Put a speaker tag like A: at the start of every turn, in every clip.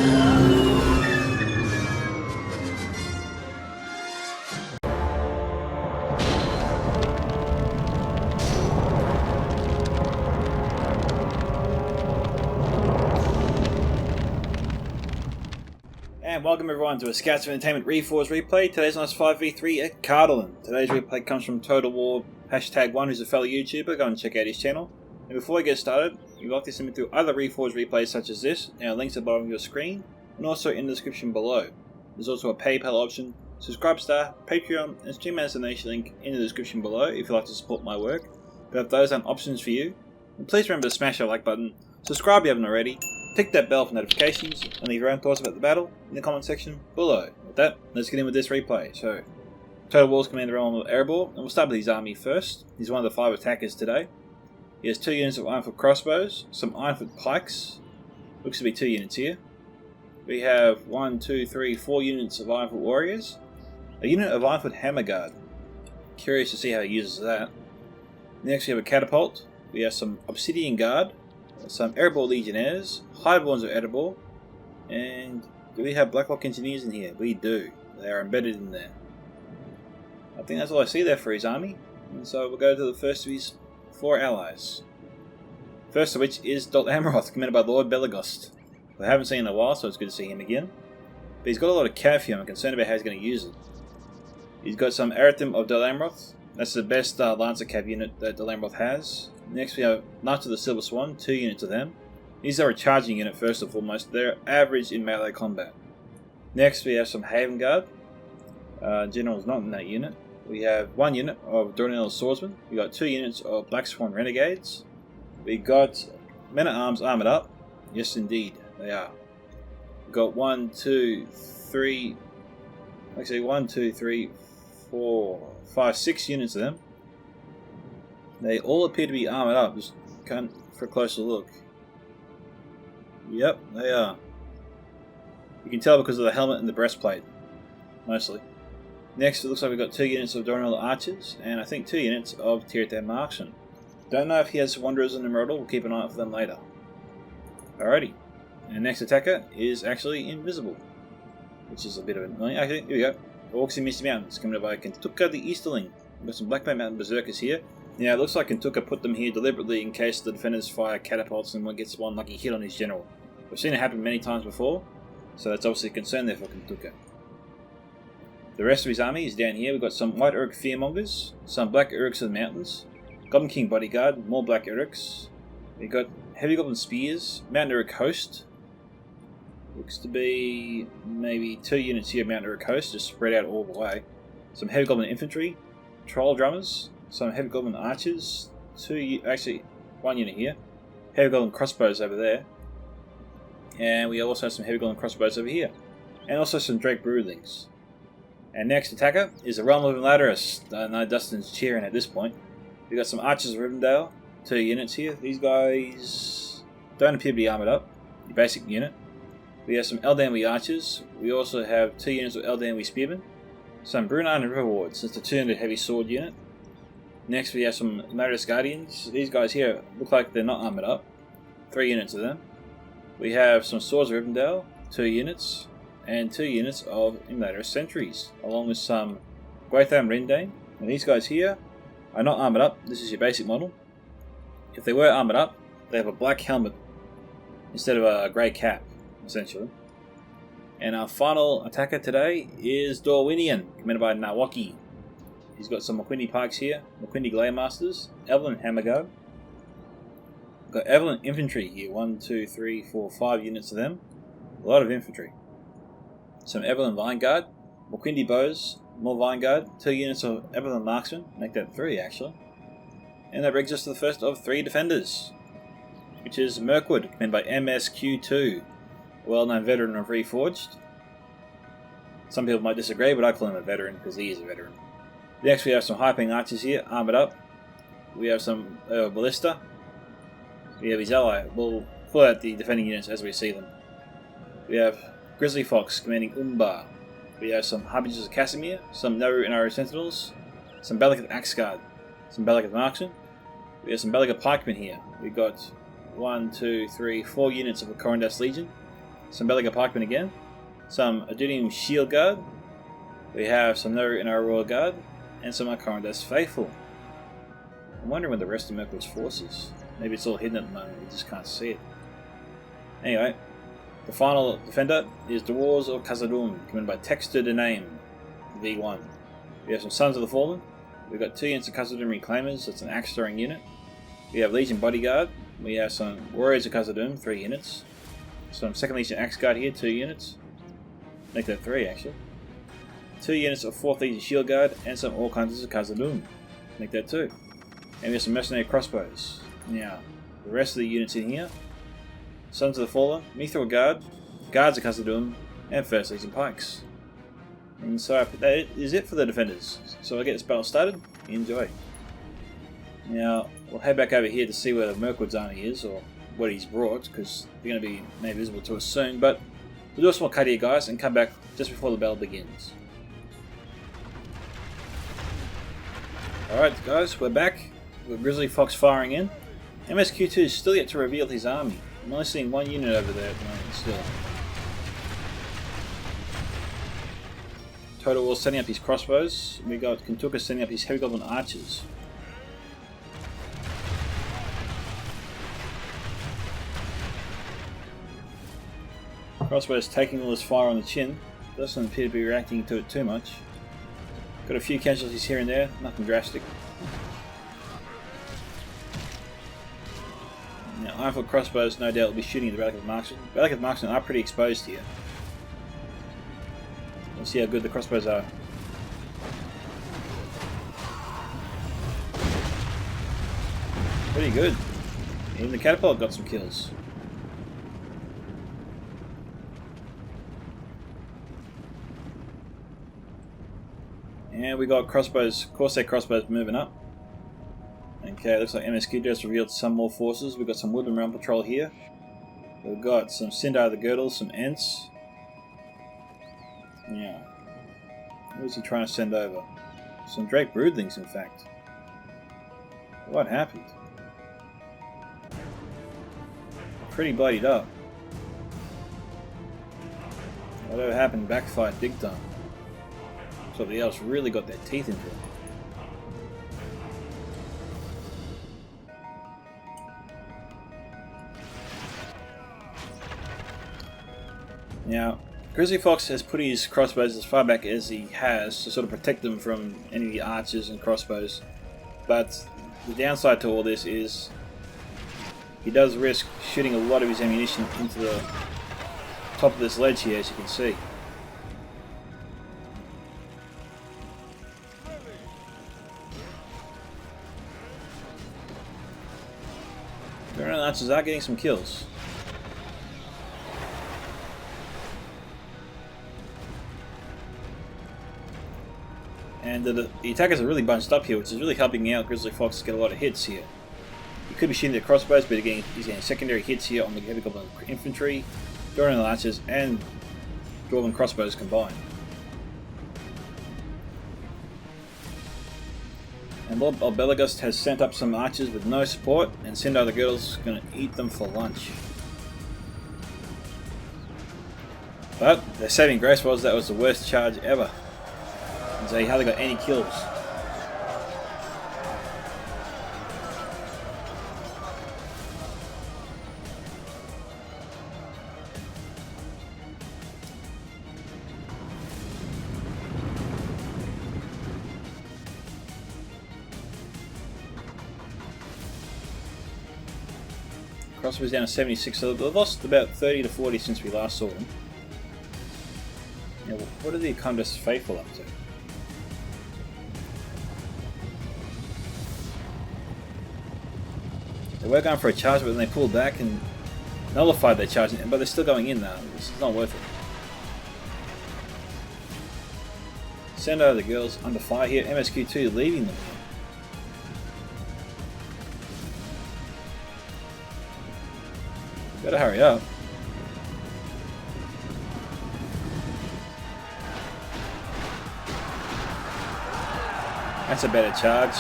A: And welcome everyone to a Scouts of Entertainment Reforged replay. Today's nice 5v3 at Cardolan. Today's replay comes from Totalwar, #1, who's a fellow YouTuber. Go and check out his channel. And before we get started, if you'd like to submit through other Reforged replays such as this, our links at the bottom of your screen, and also in the description below. There's also a PayPal option, Subscribe Star, Patreon, and Stream As Donation link in the description below if you'd like to support my work. But if those aren't options for you, then please remember to smash that like button, subscribe if you haven't already, click that bell for notifications, and leave your own thoughts about the battle in the comment section below. With that, let's get in with this replay. So, Totalwar's Commander Roland Erebor, and we'll start with his army first. He's one of the 5 attackers today. He has 2 units of Ironfoot crossbows, some Ironfoot pikes, looks to be 2 units here. We have 4 units of Ironfoot warriors, a unit of Ironfoot hammer guard. Curious to see how he uses that. Next we have a catapult, we have some obsidian guard, some Erebor Legionnaires, Highborns of Erebor, and do we have Blacklock Engineers in here? We do. They are embedded in there. I think that's all I see there for his army, and so we'll go to the first of his 4 allies. First of which is Dol Amroth, commanded by Lord Belagost. I haven't seen him in a while, so it's good to see him again. But he's got a lot of cav here, I'm concerned about how he's going to use it. He's got some Arathim of Dol Amroth. That's the best Lancer cav unit that Dol Amroth has. Next we have Knights of the Silver Swan, 2 units of them. These are a charging unit first and foremost. They're average in melee combat. Next we have some Haven Guard. General's not in that unit. We have 1 unit of Dornell Swordsmen. We got 2 units of Black Swan Renegades. We got Men at Arms armored up. Yes indeed, they are. We've got 1, 2, 3, 4, 5, 6 units of them. They all appear to be armoured up, just can't for a closer look. Yep, they are. You can tell because of the helmet and the breastplate, mostly. Next, it looks like we've got 2 units of Dornell Archers, and I think 2 units of Tirith Marksmen. Don't know if he has Wanderers in the Emerald, we'll keep an eye out for them later. Alrighty, and next attacker is actually invisible, which is a bit of annoying. Okay, here we go. Orcs in Misty Mountains, coming by Kentuka the Easterling. We've got some Black Bay Mountain Berserkers here. Yeah, it looks like Kentuka put them here deliberately in case the defenders fire catapults and one gets one lucky hit on his general. We've seen it happen many times before, so that's obviously a concern there for Kentuka. The rest of his army is down here. We've got some White Uruk Fearmongers, some Black Uruks of the Mountains, Goblin King Bodyguard, more Black Uruks. We've got Heavy Goblin Spears, Mountain Uruk Host. Looks to be maybe 2 units here of Mountain Uruk Host, just spread out all the way. Some Heavy Goblin Infantry, Troll Drummers, some Heavy Goblin Archers, 1 unit here, Heavy Goblin Crossbows over there, and we also have some Heavy Goblin Crossbows over here, and also some Drake Broodlings. And next attacker is the Realm of Ladderus. I know Dustin's cheering at this point. We've got some Archers of Rivendell, 2 units here. These guys don't appear to be armoured up, the basic unit. We have some Eldanwy Archers, we also have 2 units of Eldanwy Spearmen, some Brunan and Riverwards, that's the 200 heavy sword unit. Next we have some Ladderus Guardians. These guys here look like they're not armoured up, 3 units of them. We have some Swords of Rivendell, 2 units, and 2 units of Ladderus Sentries, along with some Gwaitham Rendane. And these guys here are not armoured up, this is your basic model. If they were armoured up, they have a black helmet instead of a grey cap, essentially. And our final attacker today is Dorwinian, commanded by Nawaki. He's got some Maquindi Pikes here, Maquindi Glaymasters, Evelyn Hammerguard. We've got Evelyn Infantry here, 5 units of them. A lot of infantry. Some Evelyn Vineguard, Maquindi Bows, more Vineguard, 2 units of Evelyn Marksmen, make that 3 actually. And that brings us to the first of 3 defenders, which is Mirkwood, commanded by MSQ2, a well-known veteran of Reforged. Some people might disagree, but I call him a veteran because he is a veteran. Next we have some Hyping Archers here, armoured up. We have some Ballista. We have his ally. We'll pull out the defending units as we see them. We have Grizzly Fox commanding Umbar. We have some Harbingers of Casimir, some Naru and Naru Sentinels, some Balakat Axeguard, some Balakat Marksmen. We have some Balakat Pikemen here. We've got 4 units of the Corondas Legion, some Belica Pikemen again, some Adudium Shield Guard, we have some Neru in our Royal Guard, and some Arcorandas Faithful. I'm wondering where the rest of Mirkwood's forces. Maybe it's all hidden at the moment, we just can't see it. Anyway, the final defender is the Wars of Khazad-dûm, commanded by Textor de Name, V1. We have some Sons of the Fallen. We've got 2 units of Khazad-dûm Reclaimers, that's an axe throwing unit. We have Legion Bodyguard. We have some Warriors of Khazad-dûm, 3 units. Some 2nd Legion Axe Guard here, 2 units. Make that 3 actually. 2 units of 4th Legion Shield Guard, and some Orc Hunters of Khazad-dûm. Make that 2. And we have some Mercenary Crossbows. Now, the rest of the units in here: Sons of the Fallen, Mithril Guard, Guards of Khazad-dûm, and 1st Legion Pikes. And so that is it for the defenders. So I'll get this battle started. Enjoy. Now, we'll head back over here to see where the Mirkwood's army is, or what he's brought, because they're going to be made visible to us soon. But we'll do a small cut here, guys, and come back just before the battle begins. Alright, guys, we're back with Grizzly Fox firing in. MSQ2 is still yet to reveal his army. I'm only seeing 1 unit over there at the moment still. Totalwar setting up his crossbows. We got Kentuka setting up his heavy goblin archers. Crossbows taking all this fire on the chin. Doesn't appear to be reacting to it too much. Got a few casualties here and there, nothing drastic. Now, Ironfoot crossbows no doubt will be shooting at the Relic of Marksman. Relic of Marksman are pretty exposed here. Let's see how good the crossbows are. Pretty good. Even the catapult got some kills. And we got crossbows, Corsair crossbows moving up. Okay, looks like MSQ just revealed some more forces. We've got some Woodland Realm Patrol here. We've got some Sindar the Girdle, some Ents. Yeah. What is he trying to send over? Some Drake Broodlings, in fact. What happened? Pretty bloodied up. Whatever happened backfired big time. Somebody else really got their teeth into it. Now, Grizzly Fox has put his crossbows as far back as he has to sort of protect them from any of the archers and crossbows. But the downside to all this is he does risk shooting a lot of his ammunition into the top of this ledge here, as you can see. The archers are getting some kills. And the attackers are really bunched up here, which is really helping out Grizzly Fox get a lot of hits here. He could be shooting the crossbows, but again, he's getting secondary hits here on the heavy goblin infantry, Dwarven archers, and Dwarven crossbows combined. And Lord Belagust has sent up some archers with no support, and Sindar the Girdle's going to eat them for lunch. But their saving grace was that was the worst charge ever. And so he hardly got any kills. Crossbows down to 76, so they've lost about 30 to 40 since we last saw them. Now, what are the Arcorandas Faithful up to? They were going for a charge, but then they pulled back and nullified their charge, but they're still going in now. This is not worth it. Send over the girls under fire here. MSQ2 leaving them. Better hurry up. That's a better charge.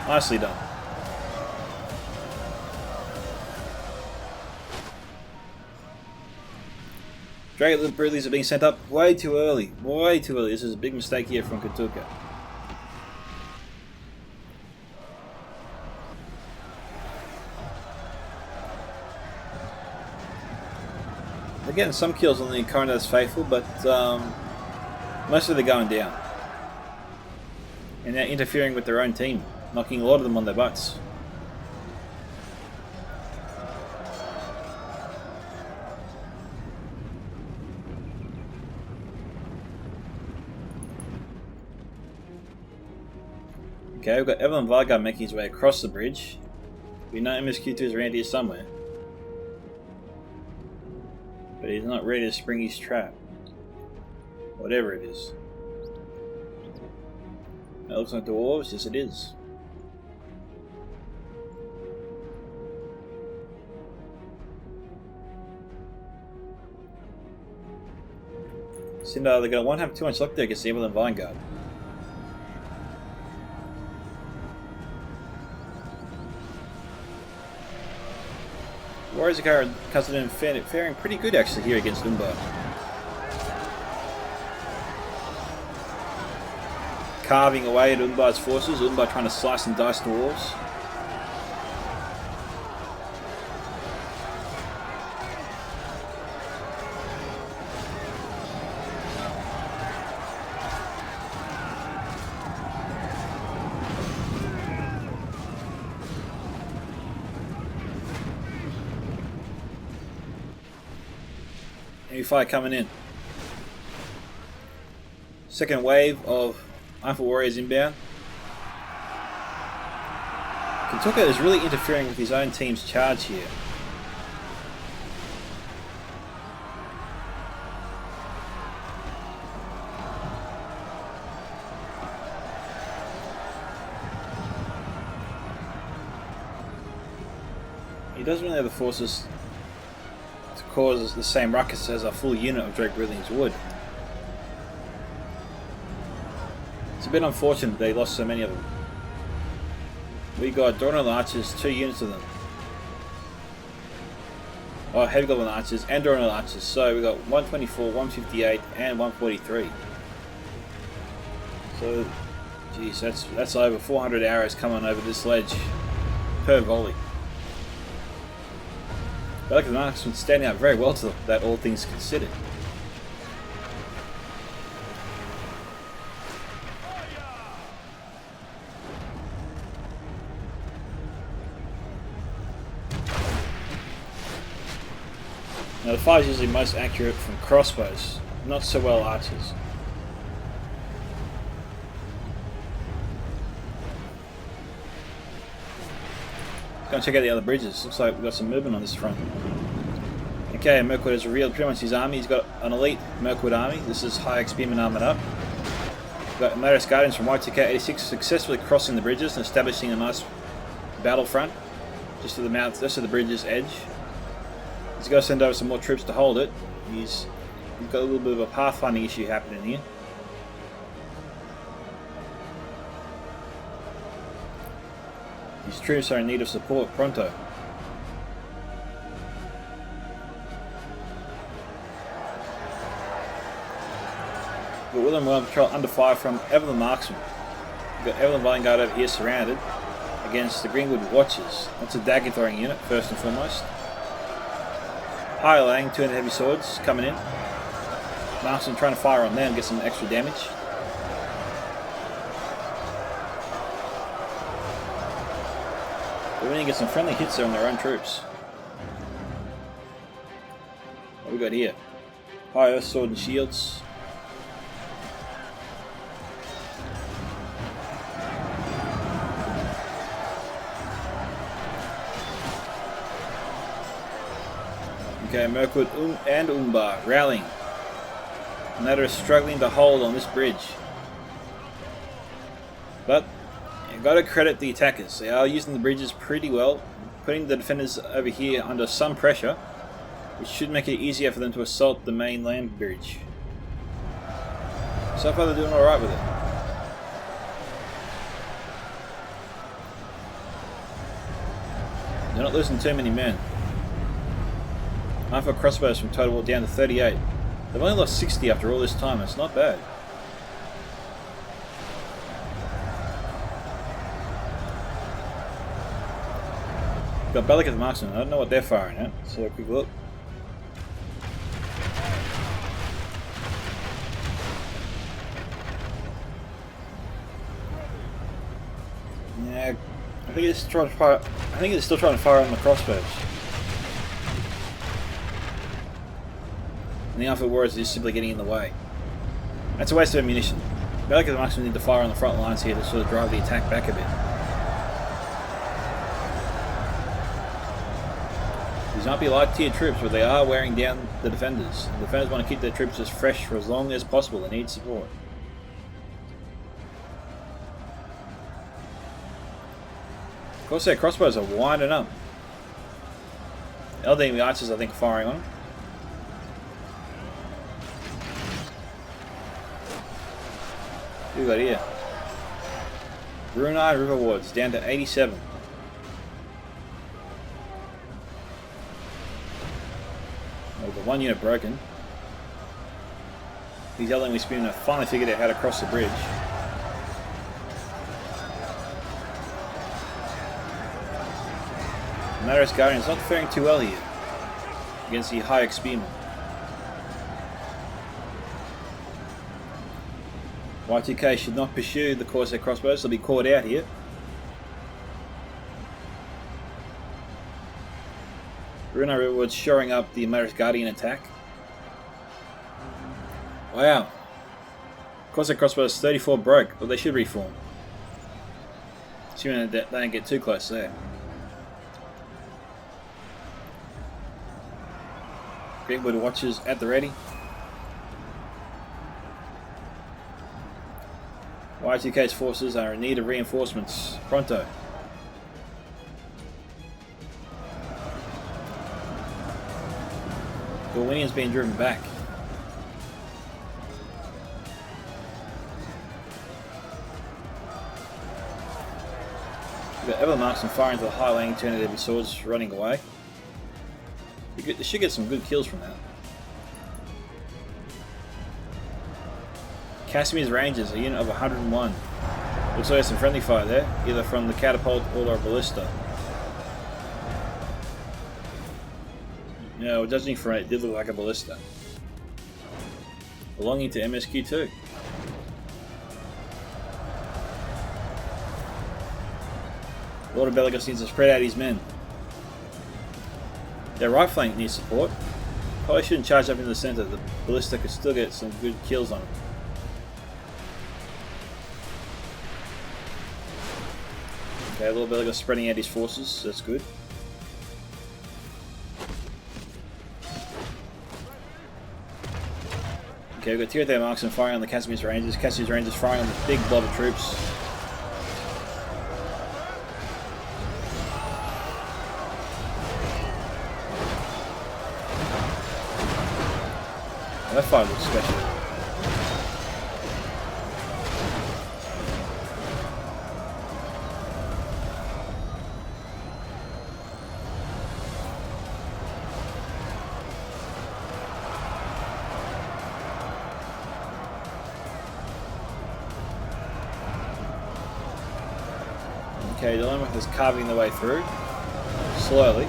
A: Nicely done. Dragon Broodlies are being sent up way too early. Way too early. This is a big mistake here from Katuka. They're getting some kills on the Coronat's Faithful, but mostly they're going down. And they're interfering with their own team, knocking a lot of them on their butts. Okay, we've got Evelyn Vargard making his way across the bridge. We know MSQ2 is around here somewhere. But he's not ready to spring his trap. Whatever it is. That looks like dwarves, yes it is. Sindar, they're going to won't have too much luck there against the Evelyn Vanguard. Warriors are Cardolan faring pretty good actually here against Umbar. Carving away at Umbar's forces, Umbar trying to slice and dice dwarves. Heavy fire coming in. Second wave of Ironfoot Warriors inbound. Kentucky is really interfering with his own team's charge here. He doesn't really have the forces to cause the same ruckus as a full unit of Drake Brilliants would. It's a bit unfortunate they lost so many of them. We got Dornal Archers, 2 units of them. Oh, Heavy Goblin Archers and Dornal Archers. So we got 124, 158 and 143. So, geez, that's over 400 arrows coming over this ledge per volley. But like the marksman standing out very well to that, all things considered. Now the fire is usually most accurate from crossbows, not so well archers. Go and check out the other bridges. Looks like we've got some movement on this front. Okay, Mirkwood has revealed pretty much his army. He's got an elite Mirkwood army. This is High Spearman armoured up. We've got Madaris Guardians from YTK86 successfully crossing the bridges and establishing a nice battlefront just to the mouth, just to the bridge's edge. He's got to send over some more troops to hold it. He's got a little bit of a pathfinding issue happening here. His troops are in need of support pronto. But William will patrol under fire from Evelyn Marksman. We've got Evelyn Vanguard over here surrounded against the Greenwood Watchers. That's a dagger throwing unit first and foremost. High Lang, 200 heavy swords coming in. Marksman trying to fire on them, get some extra damage. We're going to get some friendly hits there on their own troops. What we got here? High Earth Sword and Shields. Okay, Mirkwood and Umbar rallying. And that are struggling to hold on this bridge. But you've got to credit the attackers. They are using the bridges pretty well, putting the defenders over here under some pressure, which should make it easier for them to assault the main land bridge. So far they're doing alright with it. They're not losing too many men. 9 for crossbows from Totalwar down to 38. They've only lost 60 after all this time. It's not bad. Got Bellic as marksman. I don't know what they're firing at. So a quick look. Yeah, I think it's trying to fire. I think it's still trying to fire on the crossbows. And the Alpha Warriors is simply getting in the way. That's a waste of ammunition. Bellic as marksman need to fire on the front lines here to sort of drive the attack back a bit. These might be light tier troops, but they are wearing down the defenders. The defenders want to keep their troops as fresh for as long as possible. They need support. Of course, their crossbows are winding up. LDME archers, I think, firing on them. Who we got here? Brunei River Wards down to 87. Oh, the one unit broken. These LDME spearmen have finally figured out how to cross the bridge. Maris Guardian's not faring too well here against the Hayek spearmen. Y2K should not pursue the Corsair crossbows, they'll be caught out here. Brunei Riverwood's shoring up the Maris Guardian attack. Wow. Corsair crossbows 34 broke, but they should reform. Assuming that they don't get too close there. Greenwood watches at the ready. Y2K's forces are in need of reinforcements. Pronto. Galwinian's being driven back. We've got Evermarks firing into the Highland Eternity swords running away. They should get some good kills from that. Casimir's Rangers, a unit of 101. Looks like there's some friendly fire there, either from the catapult or a ballista. No, judging from it did look like a ballista. Belonging to MSQ2. Lord of Belagos needs to spread out his men. Their right flank needs support. Probably shouldn't charge up into the centre, the ballista could still get some good kills on him. Okay, Lord Belagos spreading out his forces, that's good. Okay, we've got Tirthay Marksman firing on the Casimir's Rangers. Casimir's Rangers firing on the big blob of troops. That fight looks special. Okay, Dilemma is carving the way through. Slowly.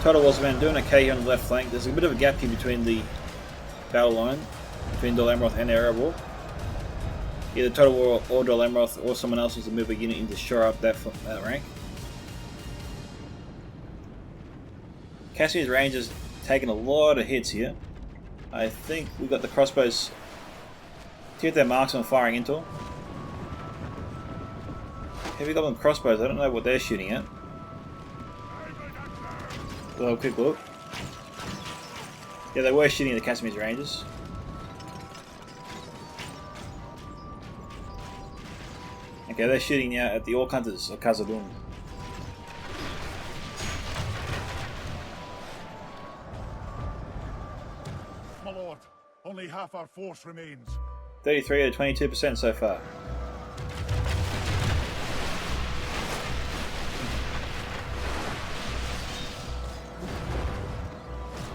A: Totalwar's men doing okay on the left flank. There's a bit of a gap here between the battle line between Dol Amroth and Erebor. Either Totalwar or Dol Amroth or someone else needs to move a unit in to shore up that rank. Casimir's Rangers taking a lot of hits here. I think we've got the crossbows. Tirthay Marksman firing into them. Heavy Goblin crossbows, I don't know what they're shooting at. We'll have a quick look. Yeah, they were shooting at the Casimir's Rangers. Okay, they're shooting now at the Orc Hunters of Khazad-dûm.
B: My lord, only half our force remains.
A: 33 to 22% so far.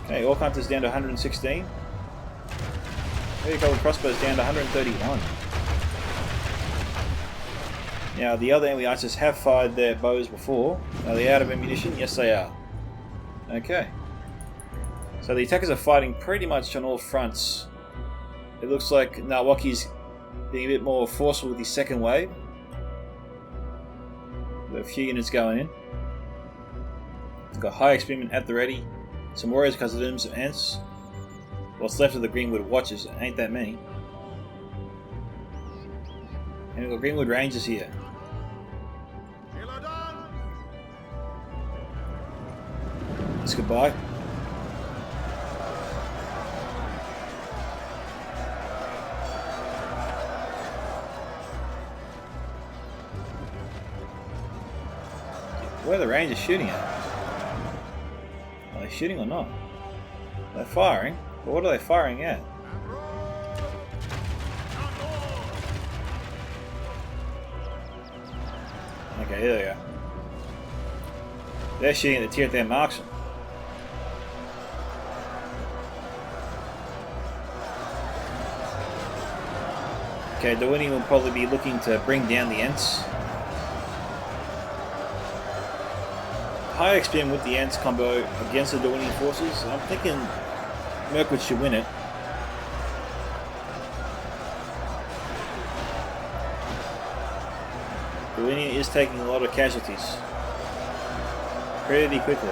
A: Okay, Orc Hunters down to 116. There you go, the crossbows down to 131. Now, the other enemy archers have fired their bows before. Are they out of ammunition? Yes, they are. Okay. So the attackers are fighting pretty much on all fronts. It looks like Nawaki's being a bit more forceful with his second wave. There are a few units going in. He's got high experiment at the ready. Some warriors, Khazad-dûm, some ants. What's left of the Greenwood Watchers, ain't that many. And we've got Greenwood Rangers here. It's goodbye. Where are the Rangers shooting at? Are they shooting or not? They're firing, but what are they firing at? Okay, here they go. They're shooting at the Tirthan marksman. Okay, the winning will probably be looking to bring down the Ents. High XPM with the Ents combo against the Dwayne forces. I'm thinking Mirkwood should win it. Dwayne is taking a lot of casualties pretty quickly.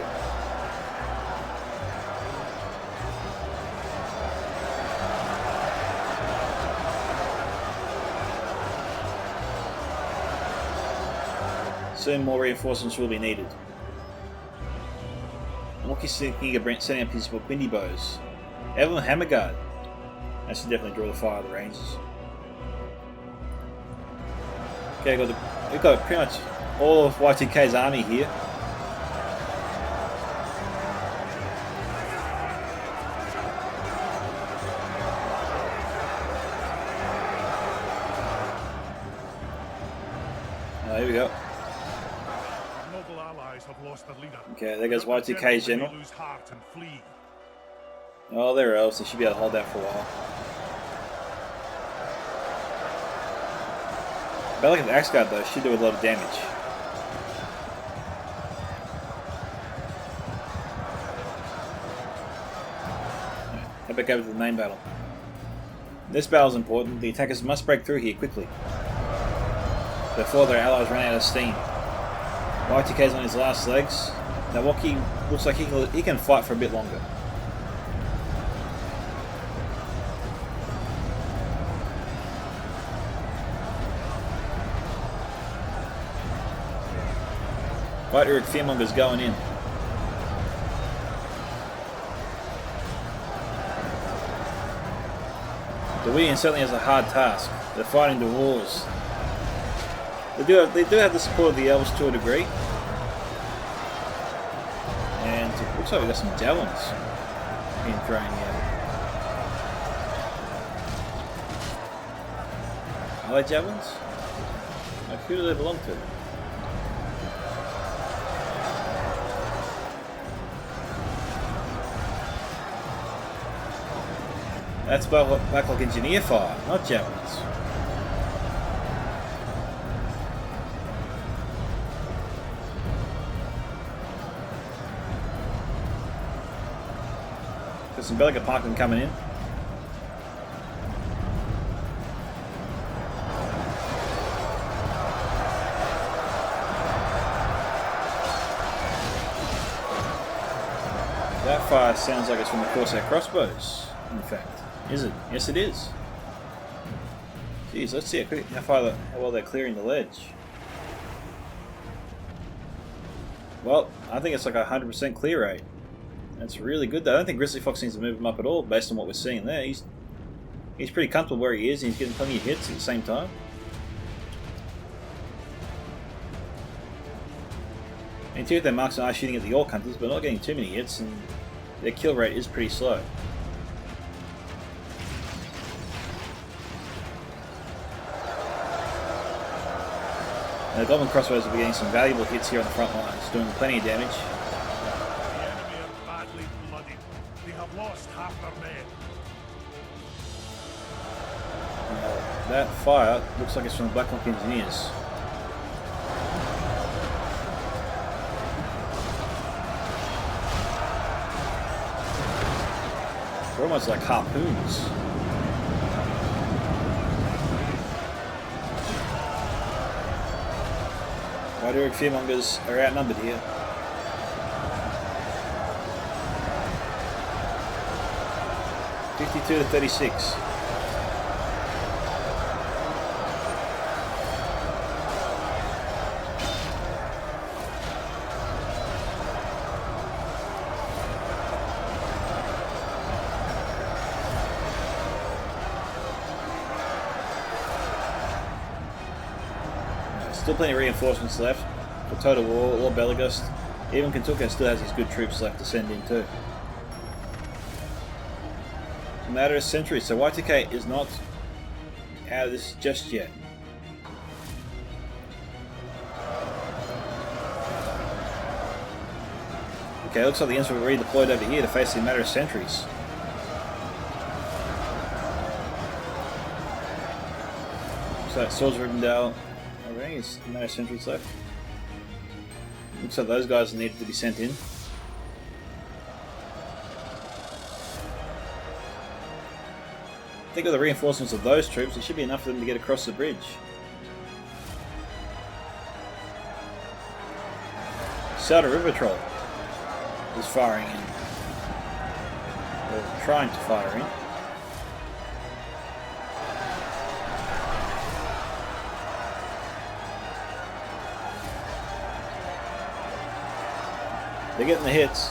A: Soon more reinforcements will be needed. Moki's thinking of setting up his Windy bows. Evelyn Hammerguard. That should definitely draw the fire of the Rangers. Okay, we've got pretty much all of Y2K's army here. Here we go. Okay, there goes Y2K's general. Oh, they're elves. They should be able to hold that for a while. But look at the Axe Guard though, should do a lot of damage. Head back over to the main battle. This battle is important. The attackers must break through here quickly before their allies run out of steam. Y2K's on his last legs. Now Waki looks like he can fight for a bit longer. White Uruk Fearmonger's going in. The Willian certainly has a hard task. They're fighting the wars. They do have the support of the elves to a degree. And it looks like we've got some javelins being thrown here. Are they javelins? Like, who do they belong to? That's Blackhawk Engineer fire, not javelins. Got some Bellica Parkland coming in. That fire sounds like it's from the Corsair crossbows, in fact. Is it? Yes, it is. Jeez, let's see how well they're clearing the ledge. Well, I think it's like a 100% clear rate. That's really good though. I don't think Grizzly Fox needs to move him up at all based on what we're seeing there. He's pretty comfortable where he is and he's getting plenty of hits at the same time. And two of their marks are shooting at the Orc Hunters but not getting too many hits and their kill rate is pretty slow. And the Goblin Crossbows will be getting some valuable hits here on the front lines, doing plenty of damage.
B: The enemy are badly bloodied. They have lost half their men.
A: That fire looks like it's from the Blackhawk Engineers. They're almost like harpoons. Rhetoric fearmongers are outnumbered here. (52 to 36). Still plenty of reinforcements left for Totalwar or Belagust. Even Kentucky still has his good troops left to send in too. It's a matter of centuries, so Y2K is not out of this just yet. Okay, looks like the Ents were redeployed over here to face the matter of centuries. So Swords of Rivendell. I think it's no sentries left. Looks like those guys needed to be sent in. Think of the reinforcements of those troops, it should be enough for them to get across the bridge. Souter River Troll is firing in. Or trying to fire in. They're getting the hits.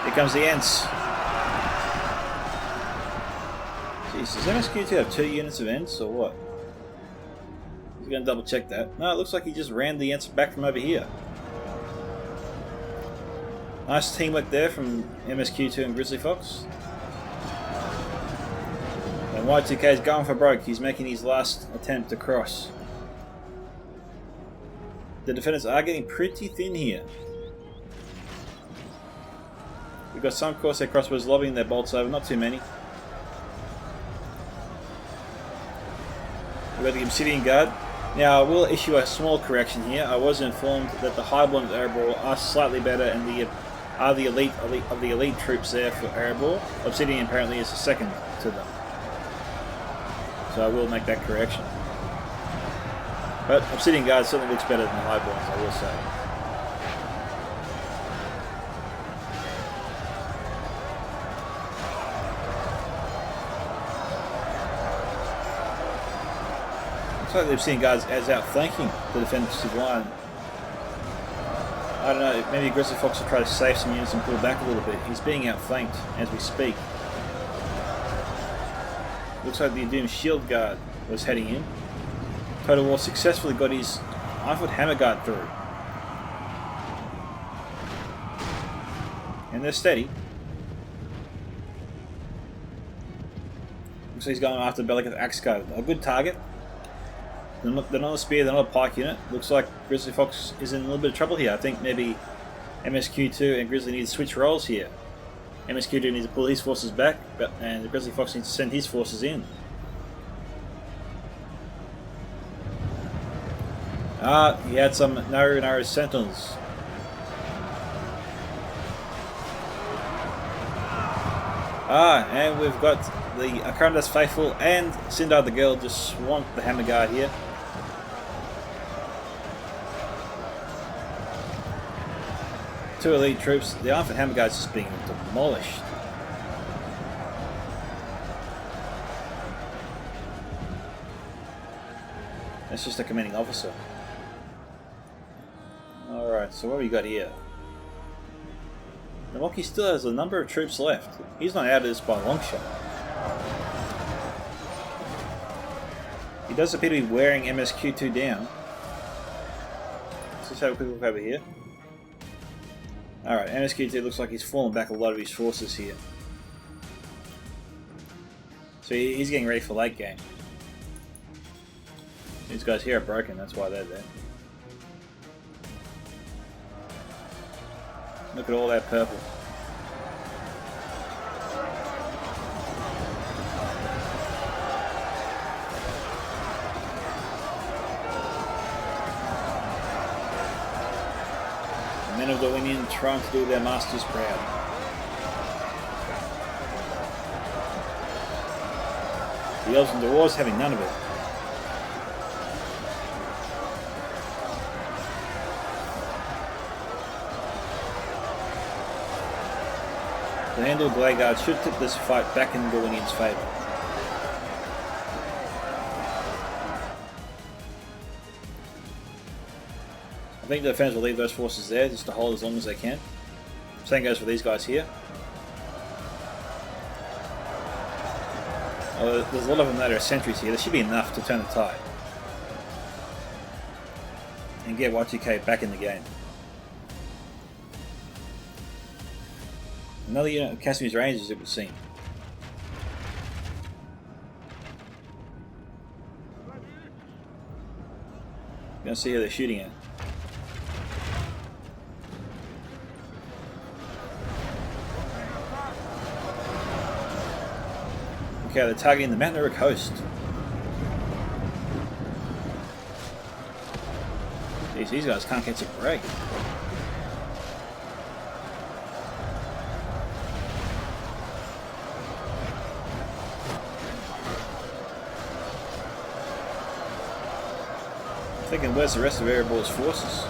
A: Here comes the Ents. Jeez, does MSQ2 have 2 units of Ents or what? He's going to double check that. No, it looks like he just ran the Ents back from over here. Nice teamwork there from MSQ2 and Grizzly Fox. And Y2K is going for broke. He's making his last attempt to cross. The defenders are getting pretty thin here. We've got some Corsair crossbows lobbing their bolts over, not too many. We've got the Obsidian Guard. Now I will issue a small correction here. I was informed that the Highborn of Erebor are slightly better and are the elite of the elite troops there for Erebor. Obsidian apparently is the second to them. So I will make that correction. But Obsidian Guard certainly looks better than the Highborns, I will say. Looks like the Obsidian Guard is outflanking the defensive line. I don't know, maybe Grizzly Fox will try to save some units and pull back a little bit. He's being outflanked as we speak. Looks like the Doomed Shield Guard was heading in. Totalwar successfully got his Ironfoot Hammer Guard through. And they're steady. Looks like he's going after Belagith Axe Guard. A good target. They're not a spear, they're not a pike unit. Looks like Grizzly Fox is in a little bit of trouble here. I think maybe MSQ2 and Grizzly need to switch roles here. MSQ2 needs to pull his forces back, and the Grizzly Fox needs to send his forces in. Ah, he had some Naru Sentinels. Ah, and we've got the Akarandas Faithful and Sindar the Girl just swamped the Hammer Guard here. Two elite troops. The Ironfoot Hammer Guard is just being demolished. That's just a commanding officer. Alright, so what have we got here? Namoki still has a number of troops left. He's not out of this by a long shot. He does appear to be wearing MSQ2 down. Let's just have a quick look over here. Alright, MSQ2 looks like he's fallen back a lot of his forces here. So he's getting ready for late game. These guys here are broken, that's why they're there. Look at all that purple. The men of the Dominion trying to do their masters proud. The elves and dwarves having none of it. The Handle Blade Guard should tip this fight back in Gorwinian's favour. I think the defenders will leave those forces there just to hold as long as they can. Same goes for these guys here. There's a lot of them that are sentries here. There should be enough to turn the tide and get Y2K back in the game. Another unit of Casimir's Rangers, it would seem. Gonna see who they're shooting at. Okay, they're targeting the Mount Uruk host. Jeez, these guys can't catch a break. Thinking, where's the rest of Erebor's forces?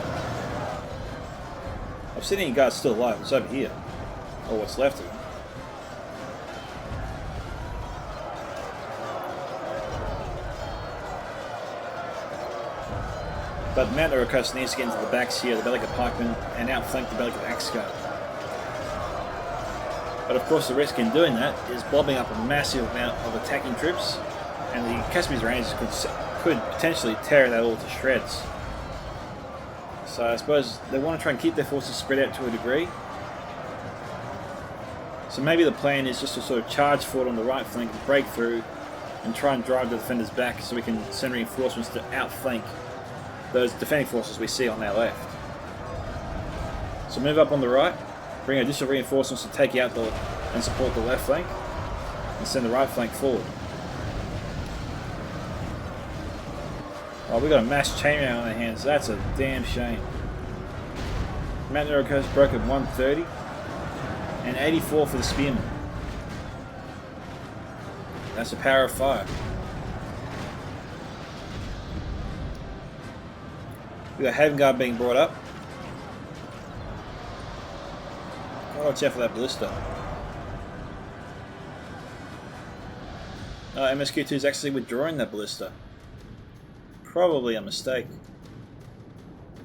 A: I've seen any guards still alive. It's over here. Or what's left of them. But Mount Urukos needs to get into the backs here, the Bellic of Pikemen, and outflank the Bellic of Axguard. But of course the risk in doing that is bobbing up a massive amount of attacking troops, and the Casimir's Rangers could potentially tear that all to shreds. So I suppose they want to try and keep their forces spread out to a degree. So maybe the plan is just to sort of charge forward on the right flank, break through, and try and drive the defenders back so we can send reinforcements to outflank those defending forces we see on our left. So move up on the right, bring additional reinforcements to take out and support the left flank, and send the right flank forward. Oh, we got a mass chainmail on our hands. That's a damn shame. Mount Urukos broke at 130 and 84 for the spearmen. That's the power of fire. We got Haven Guard being brought up. Watch out for that ballista. MSQ2 is actually withdrawing that ballista. Probably a mistake.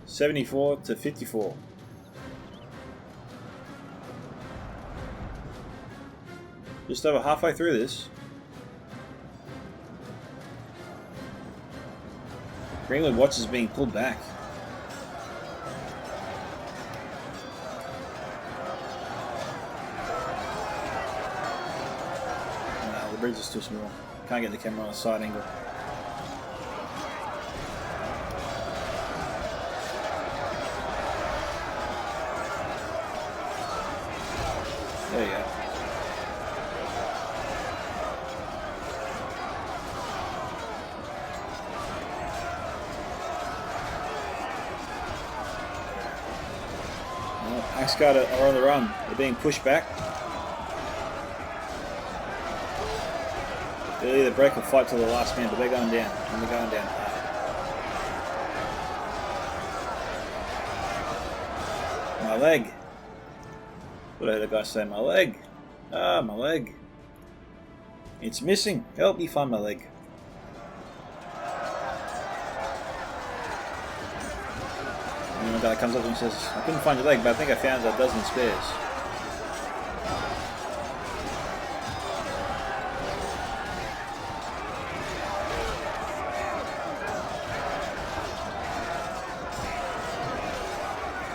A: 74 to 54. Just over halfway through this. Greenwood Watch is being pulled back. No, the bridge is too small. Can't get the camera on a side angle. There you go. Axguard are on the run. They're being pushed back. They'll either break or fight till the last man, but they're going down. And they're going down hard. My leg. What did the guy say? My leg. Ah, my leg. It's missing. Help me find my leg. And the guy comes up and says, I couldn't find your leg, but I think I found a dozen spares.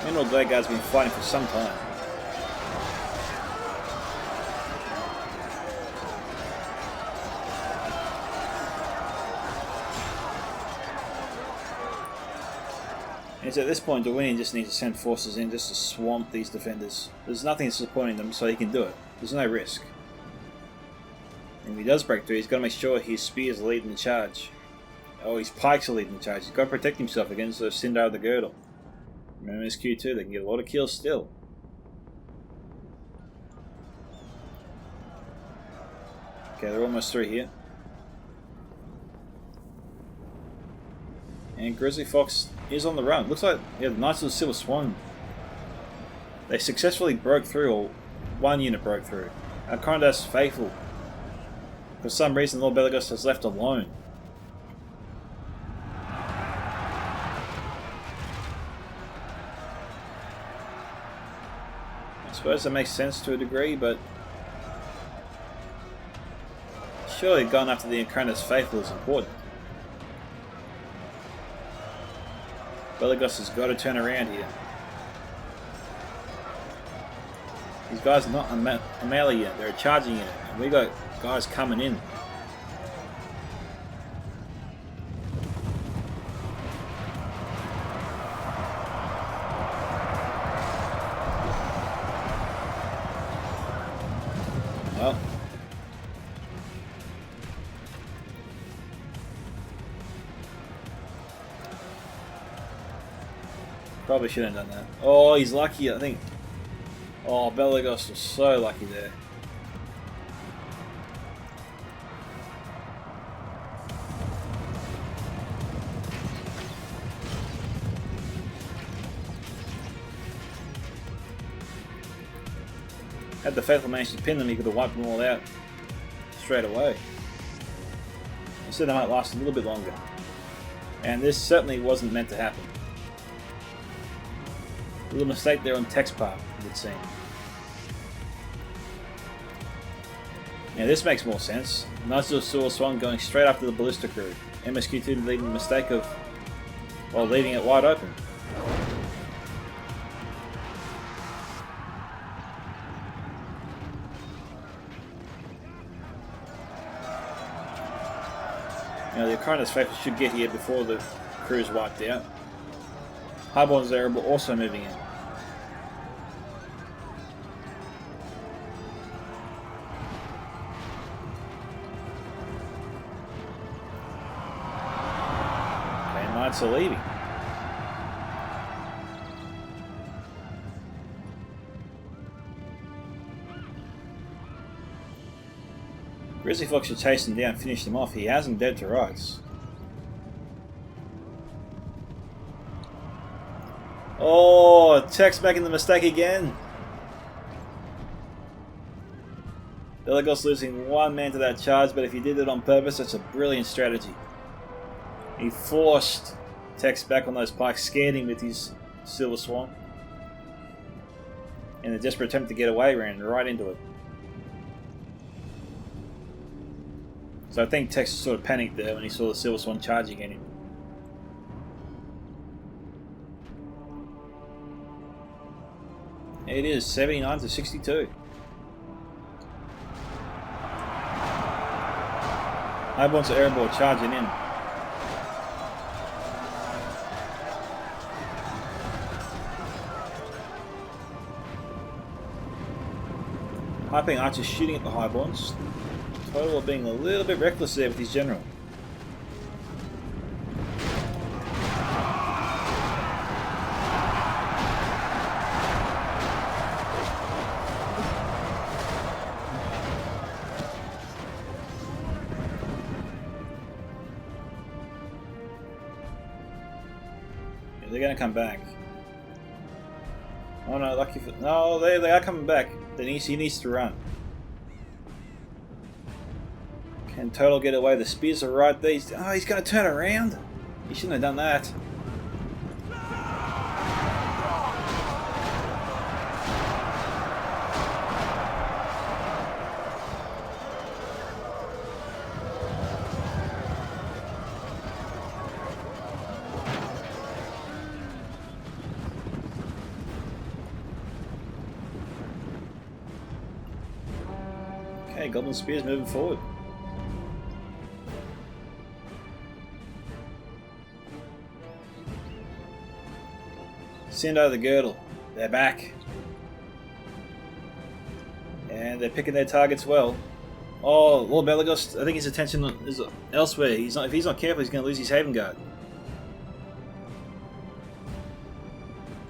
A: Mineral Blade Guard's been fighting for some time. It's at this point Darwinian just needs to send forces in just to swamp these defenders. There's nothing supporting them, so he can do it. There's no risk. And if he does break through, he's got to make sure his spears are leading the charge. Oh, his pikes are leading the charge. He's got to protect himself against the Sindar of the Girdle. Remember his Q2, they can get a lot of kills still. Okay, they're almost through here. And Grizzly Fox is on the run. Looks like, yeah, the Knights of the Silver Swan. They successfully broke through, or one unit broke through. Conrad's Faithful. For some reason, Lord Belegos has left alone. I suppose that makes sense to a degree, but surely going after the Incarnate's Faithful is important. Belegos has got to turn around here. These guys are not a melee yet, they're a charging unit, and we got guys coming in. Well, probably shouldn't have done that. Oh, he's lucky, I think. Oh, Belegos was so lucky there. Had the Faithful managed to pin them, he could have wiped them all out straight away. Instead, they might last a little bit longer. And this certainly wasn't meant to happen. A little mistake there on text part, it would seem. Now this makes more sense. Knights of the Silver Swan going straight after the Ballista crew. MSQ2 leading the mistake of, well, leaving it wide open. Now the Incarnate's Faithful should get here before the crew is wiped out. Highborn's Variable also moving in. Okay, Knights are leaving. Grizzly Fox should chase him down, finish him off. He has him dead to rights. Oh, Tech's making the mistake again. Belegos losing one man to that charge, but if he did it on purpose, that's a brilliant strategy. He forced Tex back on those pikes, scared him with his Silver Swan. In a desperate attempt to get away, ran right into it. So I think Tex sort of panicked there when he saw the Silver Swan charging at him. It is 79 to 62. Highborn's Airborne charging in. High-ping archers shooting at the Highborns. Totalwar being a little bit reckless there with his general. Yeah, they're going to come back. Oh no, lucky for... No, they are coming back. He needs to run. Can Total get away? The spears are right there. Oh, he's going to turn around? He shouldn't have done that. Okay, Goblin Spears moving forward. Send over the girdle. They're back. And they're picking their targets well. Oh, Lord Belagos, I think his attention is elsewhere. If he's not careful, he's going to lose his Haven Guard.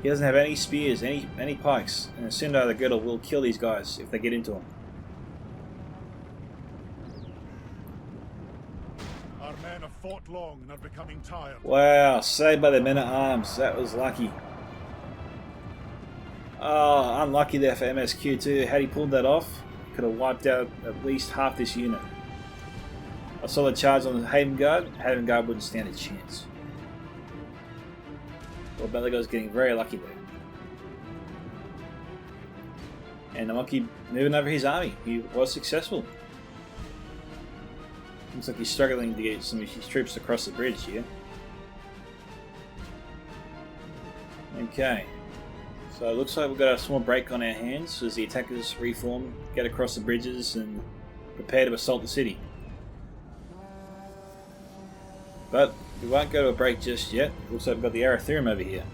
A: He doesn't have any spears, any pikes, and Sindar the Girdle will kill these guys if they get into him.
B: Our men have fought long and are becoming tired.
A: Wow, saved by the men at arms. That was lucky. Oh, unlucky there for MSQ too. Had he pulled that off, could have wiped out at least half this unit. A solid charge on the Haven Guard. Haven Guard wouldn't stand a chance. Well, Belago's getting very lucky there. And the monkey moving over his army. He was successful. Looks like he's struggling to get some of his troops across the bridge here. Okay. So it looks like we've got a small break on our hands as the attackers reform, get across the bridges and prepare to assault the city. But we won't go to a break just yet. Looks like we've got the Arathurium over here.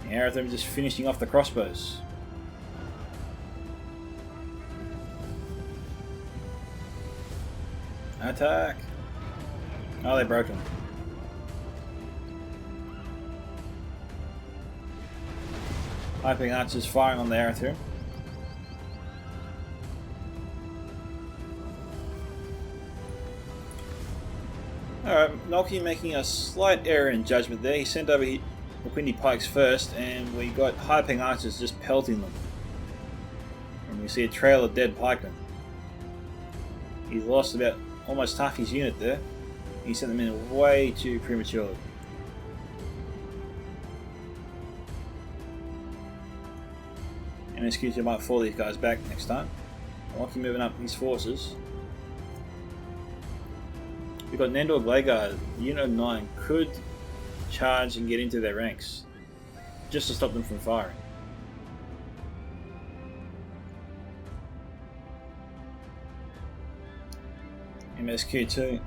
A: The Arathurium just finishing off the crossbows. Attack! Oh, they broke him. Piping archers firing on the Arathurium. Alright, Nolki making a slight error in judgment there. He sent over the Quindy Pikes first, and we got Hyping Archers just pelting them. And we see a trail of dead pikemen. He's lost about almost half his unit there. He sent them in way too prematurely. MSQ might fall these guys back next time. Nolki moving up his forces. We've got Nendor Glaguard, unit of 9, could charge and get into their ranks, just to stop them from firing. MSQ2.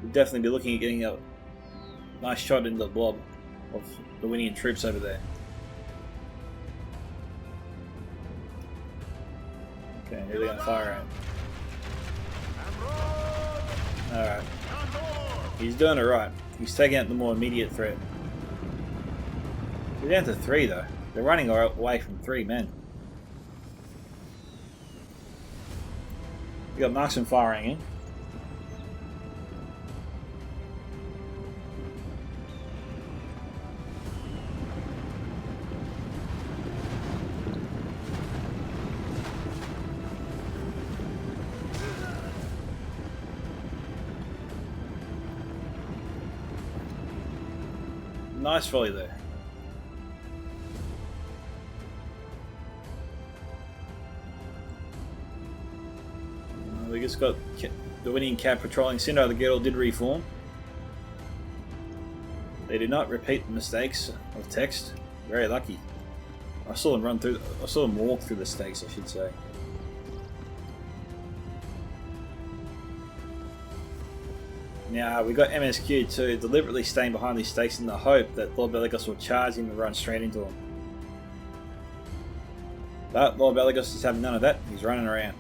A: We'll definitely be looking at getting a nice shot into the blob of the Winian troops over there. Okay, who are they going to fire at? Alright. He's doing it right. He's taking out the more immediate threat. We're down to 3 though. They're running away from 3 men. We got marksman firing in. Nice volley there. We just got the Winian Cat patrolling. Sindar the Girdle did reform. They did not repeat the mistakes of text. Very lucky. I saw them walk through the stakes, I should say. Now we got MSQ to deliberately staying behind these stakes in the hope that Lord Belagos will charge him and run straight into them. But Lord Belagos is having none of that. He's running around.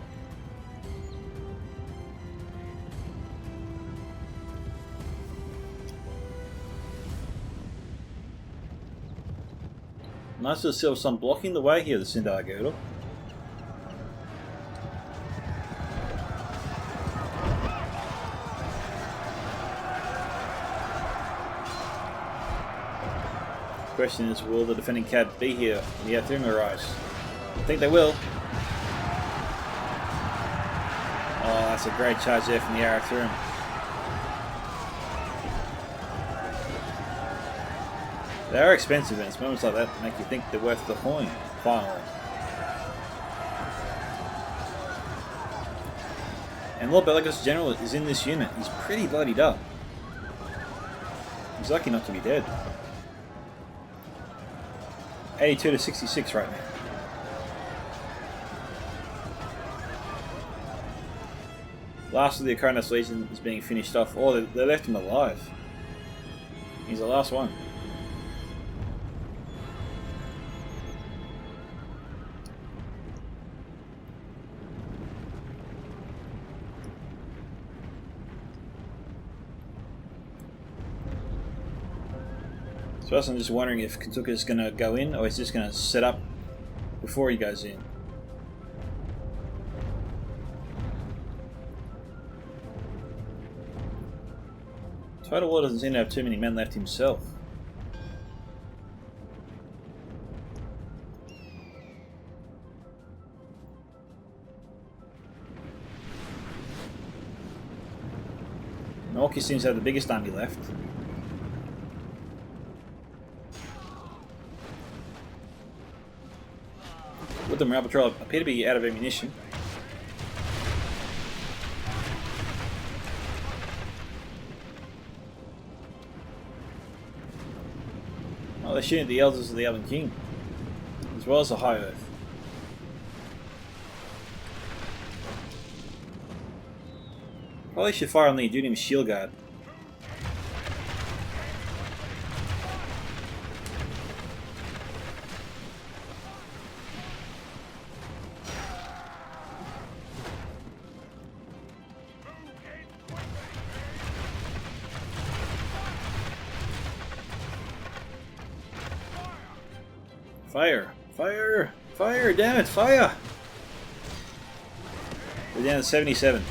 A: Nice to see some blocking the way here, the Sindar Girdle. The question is, will the defending Cad be here when the Arathurium arrives? I think they will. Oh, that's a great charge there from the Arathurium. They are expensive, and it's moments like that that make you think they're worth the coin, finally. And Lord Belagos' general is in this unit. He's pretty bloodied up. He's lucky not to be dead. 82 to 66 right now. Last of the Recon Solider is being finished off. Oh, they left him alive. He's the last one. So I'm just wondering if Kentucka's going to go in or he's just going to set up before he goes in. Totalwar doesn't seem to have too many men left himself. Milwaukee seems to have the biggest army left. Wood and Rail Patrol appear to be out of ammunition. Oh, they're shooting at the Elders of the Elven King, as well as the High Earth. Probably should fire on the Adudium Shield Guard. Fire! Fire! Fire! Damn it! Fire! We're down to 77.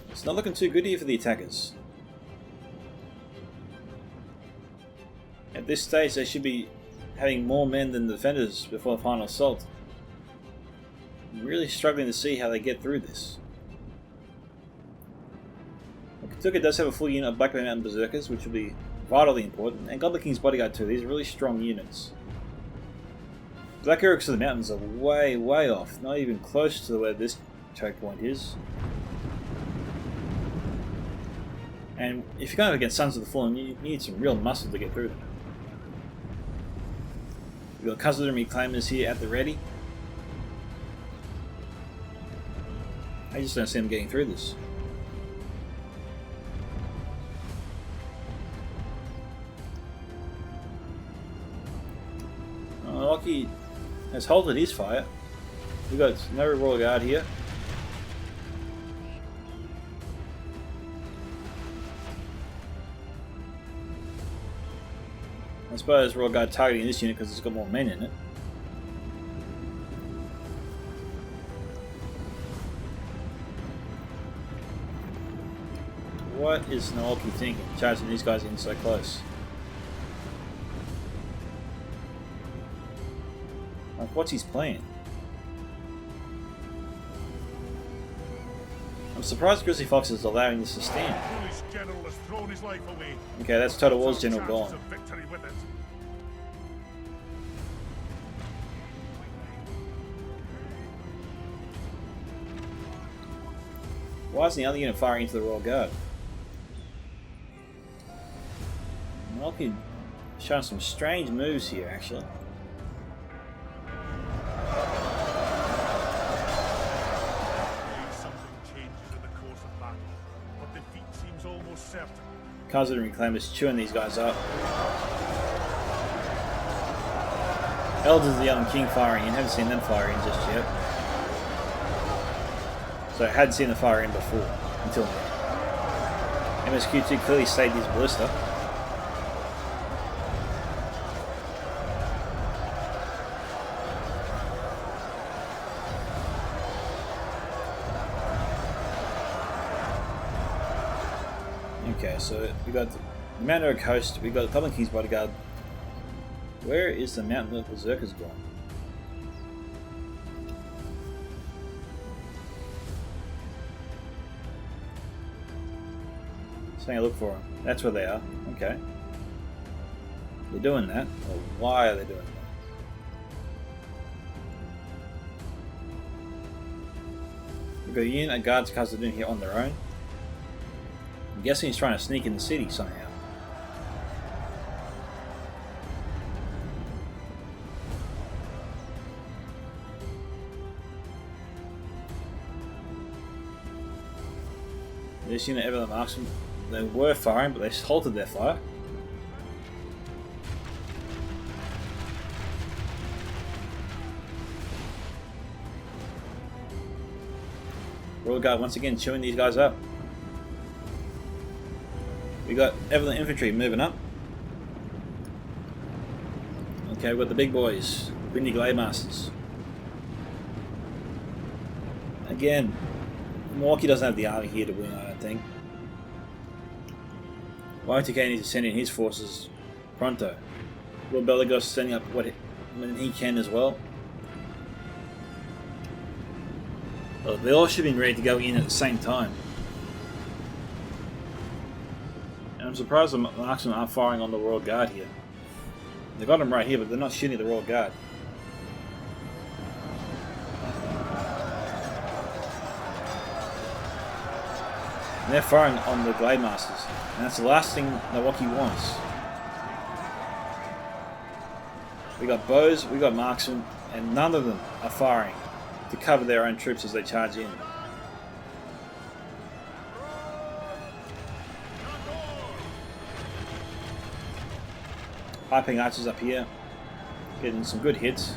A: It's not looking too good here for the attackers. At this stage they should be having more men than the defenders before the final assault. I'm really struggling to see how they get through this. Kentucky does have a full unit of Black Bear Mountain Berserkers, which will be vitally important, and Goblin King's Bodyguard too. These are really strong units. Black Orcs of the Mountains are way off, not even close to where this choke point is. And if you're going up against Sons of the Fallen, you need some real muscle to get through them. We've got Cardolan Reclaimers here at the ready. I just don't see them getting through this. Milwaukee has halted his fire. We've got no Royal Guard here. I suppose Royal Guard targeting this unit because it's got more men in it. What is Milwaukee thinking, charging these guys in so close? Like, what's his plan? I'm surprised Grizzly Fox is allowing this to stand. Okay, that's Totalwar's general gone. Why isn't the other unit firing into the Royal Guard? Milwaukee showing some strange moves here, actually. Cardolan Reclaimers chewing these guys up. Elders of the Elven King firing in. Haven't seen them fire in just yet. So I hadn't seen the fire in before until now. MSQ2 clearly saved his ballista. Okay, so we got the Mountain Oak Coast, we got the Goblin King's Bodyguard. Where is the Mountain Oak Berserkers gone? Just having a look for them. That's where they are. Okay. They're doing that. Or why are they doing that? We've got a unit of guards Cardolan here on their own. I'm guessing he's trying to sneak in the city somehow. this unit ever the marksman. They were firing, but they halted their fire. Royal Guard once again chewing these guys up. We got Evelyn Infantry moving up. Okay, we've got the big boys, Windy Glade Masters. Again, Milwaukee doesn't have the army here to win, I don't think. YTK needs to send in his forces pronto. Lord Belagos sending up when he can as well. Well, they all should be ready to go in at the same time. And I'm surprised the marksmen aren't firing on the Royal Guard here. They got them right here, but they're not shooting at the Royal Guard. And they're firing on the Glade Masters, and that's the last thing Milwaukee wants. We got bows, we got marksmen, and none of them are firing to cover their own troops as they charge in. High-ping archers up here, getting some good hits.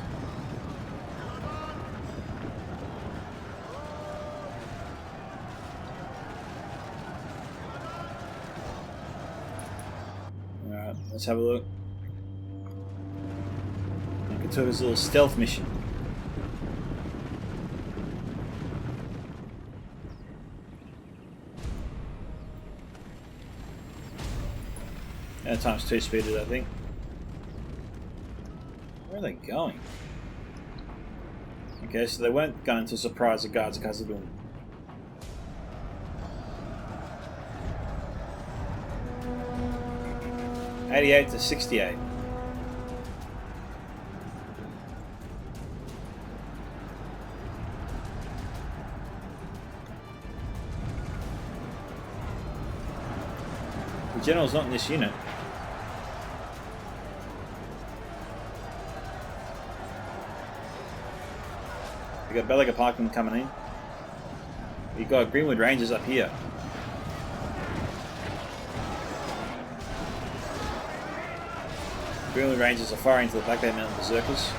A: Alright, let's have a look. Katuka's little stealth mission. Times 2 speeded, I think. Where are they going? Okay, so they weren't going to surprise the guards of Khazad-dûm. '88 to 68. The general's not in this unit. We got Belaga Parkman coming in. We got Greenwood Rangers up here. Greenwood Rangers are firing to the Black Bay Mountain Berserkers.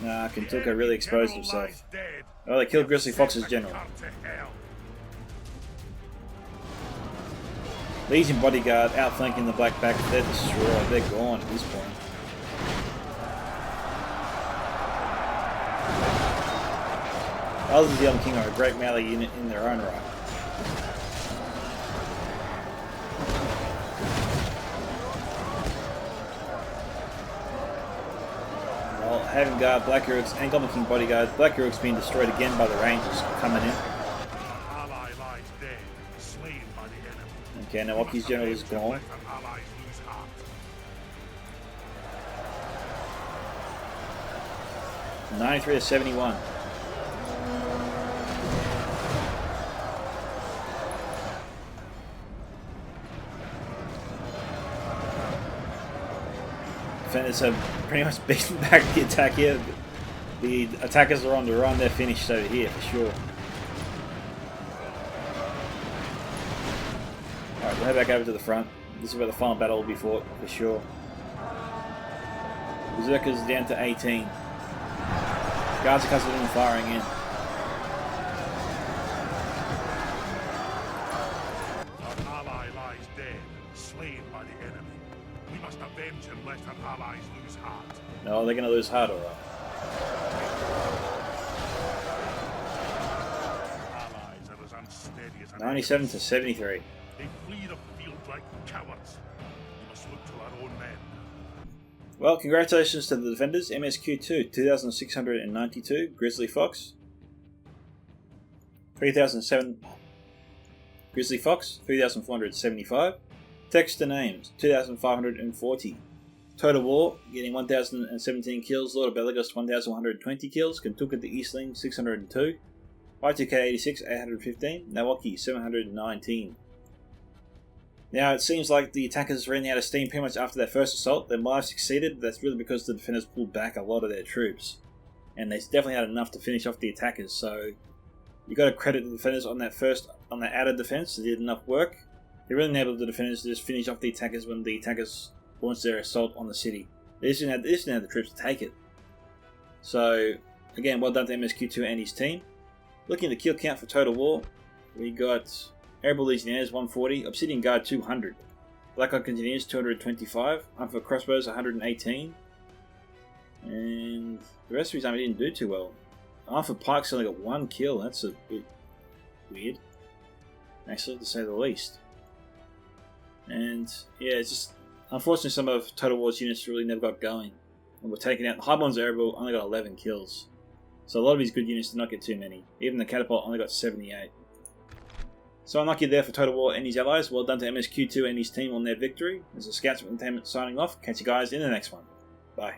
A: Nah, Kentuka really exposed himself. Oh, they killed Grizzly Fox's general. Legion Bodyguard outflanking the Black Back. They're destroyed. They're gone at this point. Elders of the Elm King are a great melee unit in their own right. Well, Haven Guard, Black Uruk's, and Goblin King Bodyguard. Black Uruk's being destroyed again by the Rangers coming in. Okay, now Milwaukee's general is gone. '93 to 71. Defenders have pretty much beaten back the attack here. The attackers are on the run, they're finished over here for sure. Alright, we'll head back over to the front. This is where the final battle will be fought, for sure. Berserkers down to 18. Guards of Khazad-dûm firing in.
B: Our ally lies dead, slain by the enemy. We must avenge him lest our allies lose heart.
A: No, they're going to lose heart, alright.
B: Allies are as unsteady as
A: 97 to 73.
B: They flee the field like cowards. We must look to our own men.
A: Well, congratulations to the defenders. MSQ2, 2,692. Grizzly Fox. 3,007. Grizzly Fox, 3,475. Text to names, 2,540. Totalwar, getting 1,017 kills. Lord of Belagos, 1,120 kills. Kentuka the Eastling, 602. Y2K 86, 815. Milwaukee, 719. Now, it seems like the attackers ran out of steam pretty much after their first assault. They might have succeeded, but that's really because the defenders pulled back a lot of their troops. And they definitely had enough to finish off the attackers, so you've got to credit the defenders on that outer defense. They did enough work. They really enabled the defenders to just finish off the attackers when the attackers launched their assault on the city. They just didn't have the troops to take it. So, again, well done to MSQ2 and his team. Looking at the kill count for Totalwar, we got Airborne Legionnaires 140, Obsidian Guard 200, Black Hawk Engineers 225, Hunt for Crossbows 118, and the rest of his army didn't do too well. Hunt for Pikes only got 1 kill, that's a bit weird, actually, to say the least. And yeah, it's just unfortunately some of Totalwar's units really never got going and were taken out. The Highborn's Airborne only got 11 kills, so a lot of his good units did not get too many. Even the Catapult only got 78. So unlucky there for Totalwar and his allies. Well done to MSQ2 and his team on their victory. This is Scouts of Entertainment signing off. Catch you guys in the next one. Bye.